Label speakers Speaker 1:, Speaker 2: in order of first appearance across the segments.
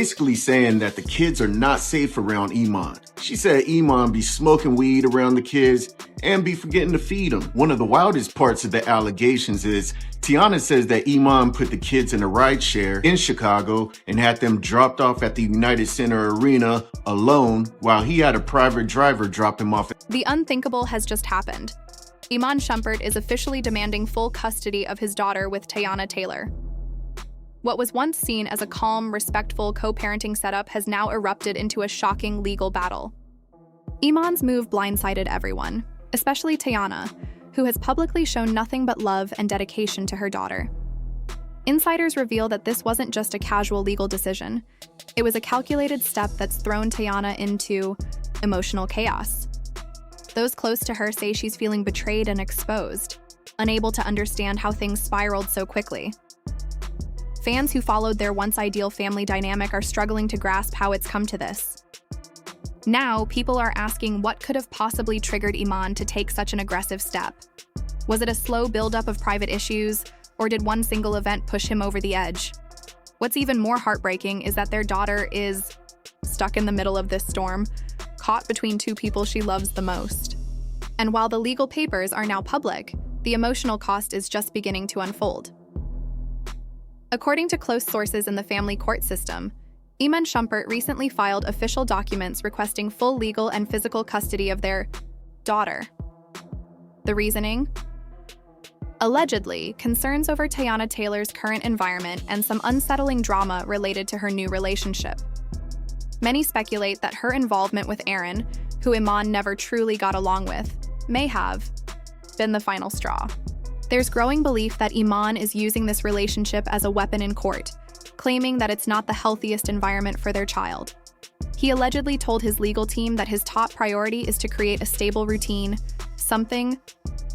Speaker 1: basically saying that the kids are not safe around Iman. She said Iman be smoking weed around the kids and be forgetting to feed them. One of the wildest parts of the allegations is Teyana says that Iman put the kids in a rideshare in Chicago and had them dropped off at the United Center Arena alone while he had a private driver drop them off.
Speaker 2: The unthinkable has just happened. Iman Shumpert is officially demanding full custody of his daughter with Teyana Taylor. What was once seen as a calm, respectful co-parenting setup has now erupted into a shocking legal battle. Iman's move blindsided everyone, especially Teyana, who has publicly shown nothing but love and dedication to her daughter. Insiders reveal that this wasn't just a casual legal decision. It was a calculated step that's thrown Teyana into emotional chaos. Those close to her say she's feeling betrayed and exposed, unable to understand how things spiraled so quickly. Fans who followed their once-ideal family dynamic are struggling to grasp how it's come to this. Now, people are asking what could have possibly triggered Iman to take such an aggressive step. Was it a slow buildup of private issues, or did one single event push him over the edge? What's even more heartbreaking is that their daughter is stuck in the middle of this storm, caught between two people she loves the most. And while the legal papers are now public, the emotional cost is just beginning to unfold. According to close sources in the family court system, Iman Shumpert recently filed official documents requesting full legal and physical custody of their daughter. The reasoning? Allegedly, concerns over Teyana Taylor's current environment and some unsettling drama related to her new relationship. Many speculate that her involvement with Aaron, who Iman never truly got along with, may have been the final straw. There's growing belief that Iman is using this relationship as a weapon in court, claiming that it's not the healthiest environment for their child. He allegedly told his legal team that his top priority is to create a stable routine, something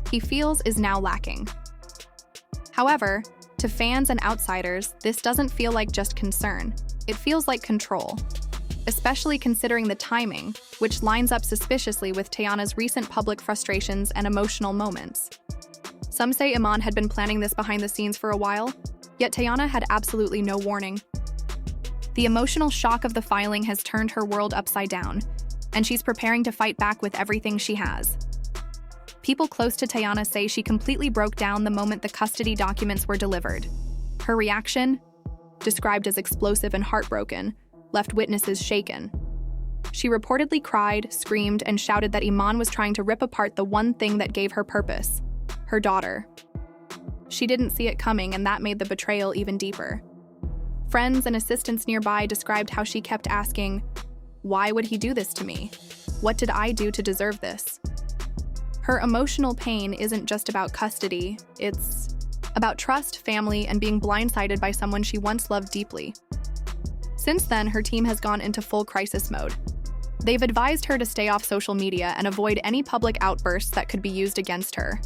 Speaker 2: he feels is now lacking. However, to fans and outsiders, this doesn't feel like just concern. It feels like control, especially considering the timing, which lines up suspiciously with Teyana's recent public frustrations and emotional moments. Some say Iman had been planning this behind the scenes for a while, yet Teyana had absolutely no warning. The emotional shock of the filing has turned her world upside down, and she's preparing to fight back with everything she has. People close to Teyana say she completely broke down the moment the custody documents were delivered. Her reaction, described as explosive and heartbroken, left witnesses shaken. She reportedly cried, screamed, and shouted that Iman was trying to rip apart the one thing that gave her purpose: her daughter. She didn't see it coming, and that made the betrayal even deeper. Friends and assistants nearby described how she kept asking, "Why would he do this to me? What did I do to deserve this?" Her emotional pain isn't just about custody, it's about trust, family, and being blindsided by someone she once loved deeply. Since then, her team has gone into full crisis mode. They've advised her to stay off social media and avoid any public outbursts that could be used against her.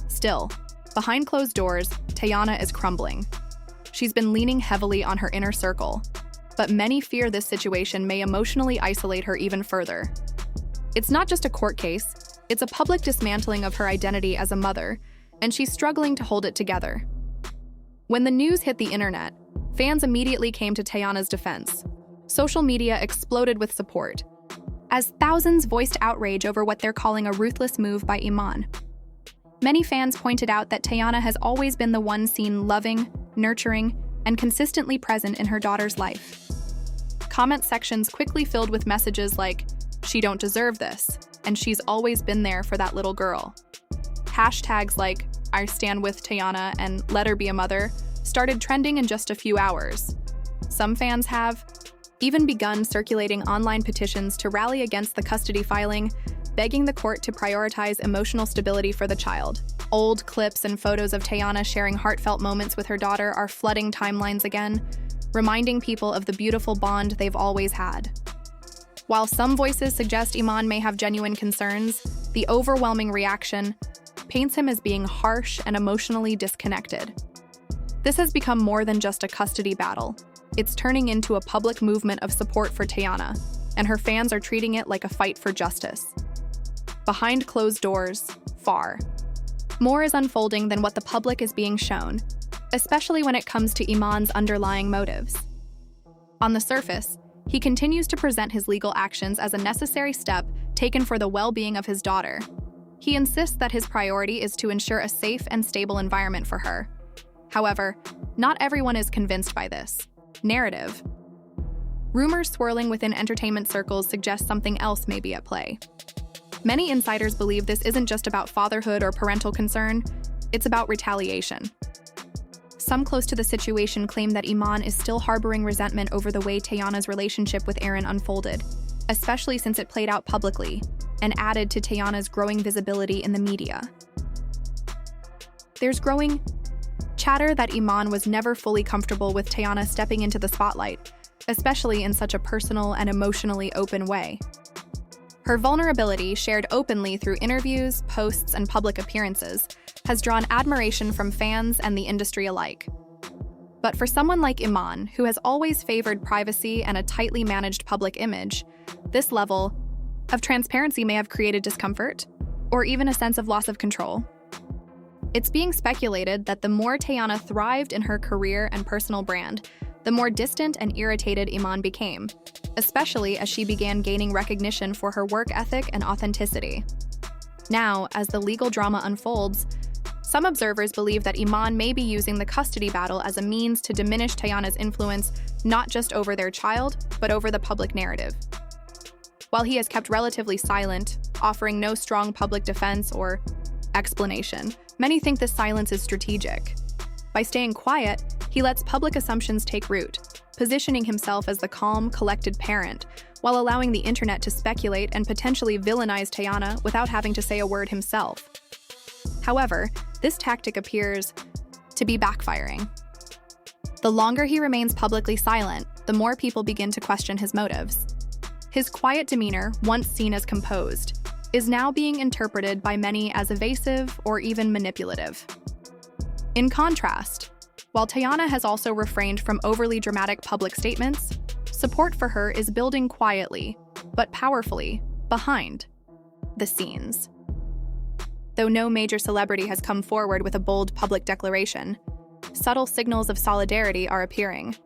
Speaker 2: Still, behind closed doors, Teyana is crumbling. She's been leaning heavily on her inner circle, but many fear this situation may emotionally isolate her even further. It's not just a court case, it's a public dismantling of her identity as a mother, and she's struggling to hold it together. When the news hit the internet, fans immediately came to Teyana's defense. Social media exploded with support, as thousands voiced outrage over what they're calling a ruthless move by Iman. Many fans pointed out that Teyana has always been the one seen loving, nurturing, and consistently present in her daughter's life. Comment sections quickly filled with messages like, "She don't deserve this," and "She's always been there for that little girl." Hashtags like, "I stand with Teyana" and "Let her be a mother" started trending in just a few hours. Some fans have even begun circulating online petitions to rally against the custody filing, begging the court to prioritize emotional stability for the child. Old clips and photos of Teyana sharing heartfelt moments with her daughter are flooding timelines again, reminding people of the beautiful bond they've always had. While some voices suggest Iman may have genuine concerns, the overwhelming reaction paints him as being harsh and emotionally disconnected. This has become more than just a custody battle. It's turning into a public movement of support for Teyana, and her fans are treating it like a fight for justice. Behind closed doors, far, more is unfolding than what the public is being shown, especially when it comes to Iman's underlying motives. On the surface, he continues to present his legal actions as a necessary step taken for the well-being of his daughter. He insists that his priority is to ensure a safe and stable environment for her. However, not everyone is convinced by this narrative. Rumors swirling within entertainment circles suggest something else may be at play. Many insiders believe this isn't just about fatherhood or parental concern, it's about retaliation. Some close to the situation claim that Iman is still harboring resentment over the way Teyana's relationship with Aaron unfolded, especially since it played out publicly and added to Teyana's growing visibility in the media. There's growing chatter that Iman was never fully comfortable with Teyana stepping into the spotlight, especially in such a personal and emotionally open way. Her vulnerability, shared openly through interviews, posts, and public appearances, has drawn admiration from fans and the industry alike. But for someone like Iman, who has always favored privacy and a tightly managed public image, this level of transparency may have created discomfort, or even a sense of loss of control. It's being speculated that the more Teyana thrived in her career and personal brand, the more distant and irritated Iman became, especially as she began gaining recognition for her work ethic and authenticity. Now, as the legal drama unfolds, some observers believe that Iman may be using the custody battle as a means to diminish Teyana's influence not just over their child, but over the public narrative. While he has kept relatively silent, offering no strong public defense or explanation, many think this silence is strategic. By staying quiet, he lets public assumptions take root, positioning himself as the calm, collected parent, while allowing the internet to speculate and potentially villainize Teyana without having to say a word himself. However, this tactic appears to be backfiring. The longer he remains publicly silent, the more people begin to question his motives. His quiet demeanor, once seen as composed, is now being interpreted by many as evasive or even manipulative. In contrast, while Teyana has also refrained from overly dramatic public statements, support for her is building quietly, but powerfully, behind the scenes. Though no major celebrity has come forward with a bold public declaration, subtle signals of solidarity are appearing.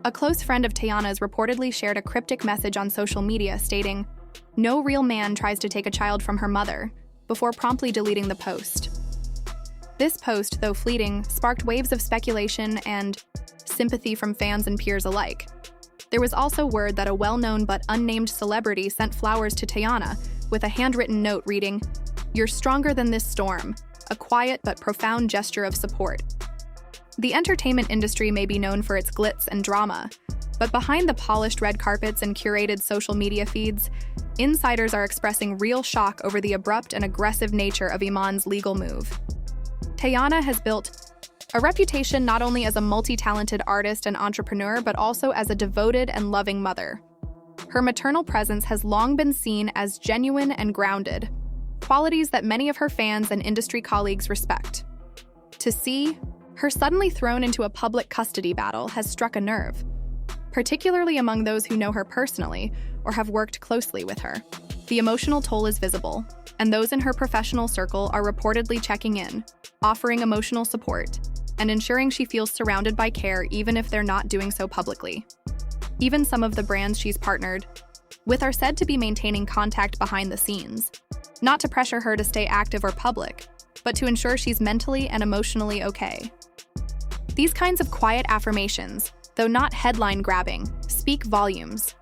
Speaker 2: A close friend of Teyana's reportedly shared a cryptic message on social media stating, "No real man tries to take a child from her mother," before promptly deleting the post. This post, though fleeting, sparked waves of speculation and sympathy from fans and peers alike. There was also word that a well-known but unnamed celebrity sent flowers to Teyana with a handwritten note reading, "You're stronger than this storm," a quiet but profound gesture of support. The entertainment industry may be known for its glitz and drama, but behind the polished red carpets and curated social media feeds, insiders are expressing real shock over the abrupt and aggressive nature of Iman's legal move. Teyana has built a reputation not only as a multi-talented artist and entrepreneur, but also as a devoted and loving mother. Her maternal presence has long been seen as genuine and grounded, qualities that many of her fans and industry colleagues respect. To see her suddenly thrown into a public custody battle has struck a nerve, particularly among those who know her personally or have worked closely with her. The emotional toll is visible, and those in her professional circle are reportedly checking in, offering emotional support, and ensuring she feels surrounded by care even if they're not doing so publicly. Even some of the brands she's partnered with are said to be maintaining contact behind the scenes, not to pressure her to stay active or public, but to ensure she's mentally and emotionally okay. These kinds of quiet affirmations, though not headline-grabbing, speak volumes.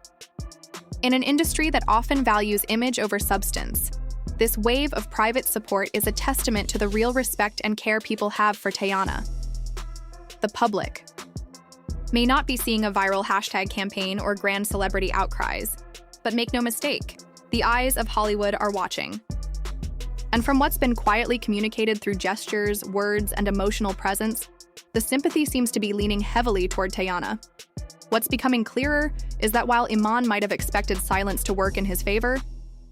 Speaker 2: In an industry that often values image over substance, this wave of private support is a testament to the real respect and care people have for Teyana. The public may not be seeing a viral hashtag campaign or grand celebrity outcries, but make no mistake, the eyes of Hollywood are watching. And from what's been quietly communicated through gestures, words, and emotional presence, the sympathy seems to be leaning heavily toward Teyana. What's becoming clearer is that while Iman might have expected silence to work in his favor,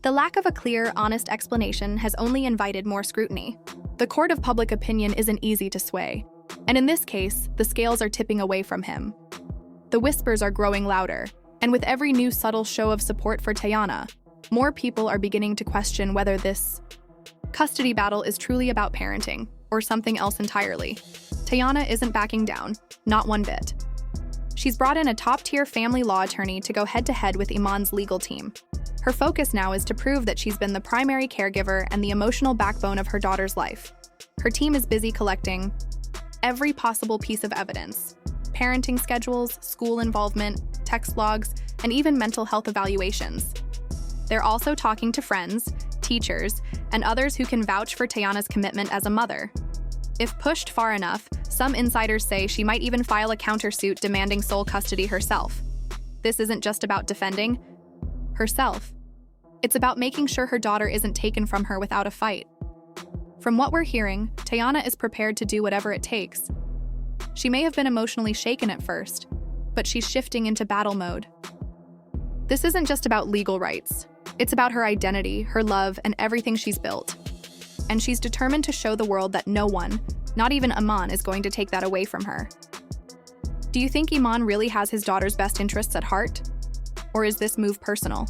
Speaker 2: the lack of a clear, honest explanation has only invited more scrutiny. The court of public opinion isn't easy to sway, and in this case, the scales are tipping away from him. The whispers are growing louder, and with every new subtle show of support for Teyana, more people are beginning to question whether this custody battle is truly about parenting or something else entirely. Teyana isn't backing down, not one bit. She's brought in a top-tier family law attorney to go head-to-head with Iman's legal team. Her focus now is to prove that she's been the primary caregiver and the emotional backbone of her daughter's life. Her team is busy collecting every possible piece of evidence: parenting schedules, school involvement, text logs, and even mental health evaluations. They're also talking to friends, teachers, and others who can vouch for Teyana's commitment as a mother. If pushed far enough, some insiders say she might even file a countersuit demanding sole custody herself. This isn't just about defending herself. It's about making sure her daughter isn't taken from her without a fight. From what we're hearing, Teyana is prepared to do whatever it takes. She may have been emotionally shaken at first, but she's shifting into battle mode. This isn't just about legal rights. It's about her identity, her love, and everything she's built. And she's determined to show the world that no one, not even Iman, is going to take that away from her. Do you think Iman really has his daughter's best interests at heart? Or is this move personal?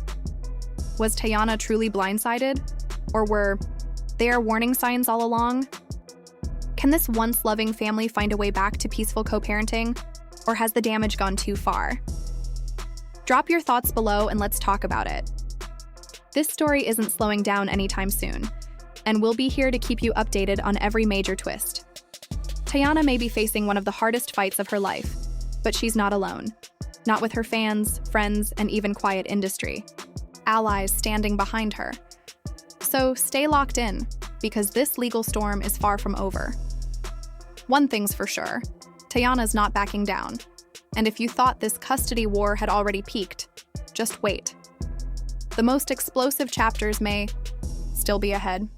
Speaker 2: Was Teyana truly blindsided? Or were there warning signs all along? Can this once loving family find a way back to peaceful co-parenting? Or has the damage gone too far? Drop your thoughts below and let's talk about it. This story isn't slowing down anytime soon, and we'll be here to keep you updated on every major twist. Teyana may be facing one of the hardest fights of her life, but she's not alone. Not with her fans, friends, and even quiet industry. Allies standing behind her. So stay locked in, because this legal storm is far from over. One thing's for sure, Teyana's not backing down. And if you thought this custody war had already peaked, just wait. The most explosive chapters may still be ahead.